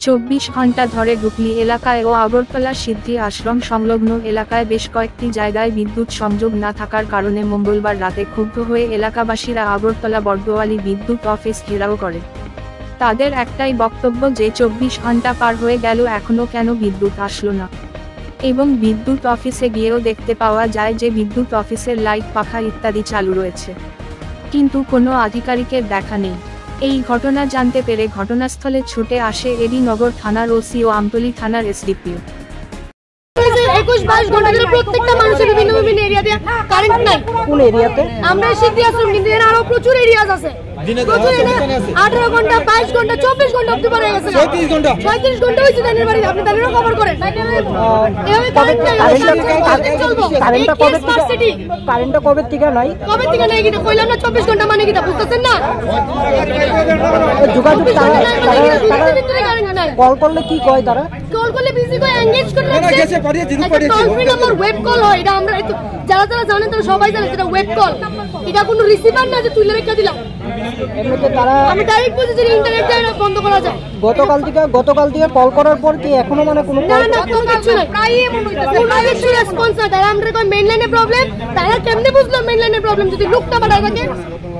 24 ঘন্টা ধরে গুগলি এলাকায় ও আগরতলা সিদ্ধি আশ্রম সংলগ্ন এলাকায় বেশ কয়েকটি জায়গায় বিদ্যুৎ সংযোগ না থাকার কারণে মঙ্গলবার রাতে ক্ষুব্ধ হয়ে এলাকাবাসীরা আগরতলা বর্দোয়ালি বিদ্যুৎ অফিস ঘেরাও করে। তাদের একটাই বক্তব্য যে 24 ঘন্টা পার হয়ে গেল এখনো কেন বিদ্যুৎ আসলো না, এবং বিদ্যুৎ অফিসে গিয়েও দেখতে পাওয়া যায় যে বিদ্যুৎ অফিসের লাইট পাখা ইত্যাদি চালু রয়েছে, কিন্তু কোনো আধিকারিকের দেখা নেই। এই ঘটনা জানতে পেরে ঘটনাস্থলে ছুটে আসে এডি নগর থানার ওসি ও আমতলী থানার এসডিপিও। 21-22 ঘন্টা ধরে প্রত্যেকটা মানুষের বিভিন্ন বিভিন্ন এরিয়াতে কারেন্ট নাই। কোন এরিয়াতে? আমরা সিদ্ধি আশ্রম, কিন্তু এর আরো প্রচুর এরিয়াজ আছে। 18 ঘন্টা, 22 ঘন্টা, 24 ঘন্টা অবধি পড়ে গেছে। 36 ঘন্টা হইছে তাদের বাড়ি। আপনি তাদেরও কভার করেন। এভাবে কারেন্ট নাই। কারেন্টটা কবে থেকে নাই? কবে থেকে নাই কিটা কইলাম না? 24 ঘন্টা মানে কিটা বুঝতেছেন না? যোগাযোগ কল করলে কি কয় তারা? কল করলে বিজি কয়, এনগেজ করে রাখছে। Toll free number web call হয়। এটা আমরা যারা যারা জানেন তারা সবাই জানে যেটা ওয়েব কল। এটা কোনো রিসিভার না যে তুলে রেখে দিলাম। আমি ডাইরেক্ট বলছি যে ইন্টারনেট বন্ধ করা যায়। গতকাল থেকে কল করার পর কি এখনো মানে কোনো না কোনো কিছু নাই। প্রায় এমন হইতাছে, কোনো কিছু রেসপন্স না। তারা আমরা কই মেইন লাইনে প্রবলেম। তারা কেমনে বুঝলো মেইন লাইনে প্রবলেম যদি লোকটা বাড়া থাকে?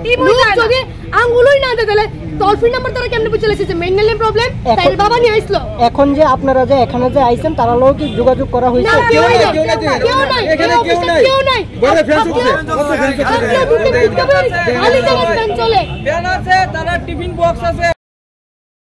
কি বুঝা যদি আঙ্গুলই না দেয় তাহলে টোল ফ্রি নাম্বার তারা কেমনে বুঝে লেছে যে মেইন লাইনে প্রবলেম? তাই বাবা নিয়ে আইছলো। এখন যে আপনারা যে এখানে যে আইছেন তারা লোক কি যোগাযোগ করা হইছে? কেউ নাই। এখানে কেউ নাই। বড় ফ্রেন্স আছে। খালি জায়গা চলে। ব্যান আছে, তারা টিফিন বক্স আছে।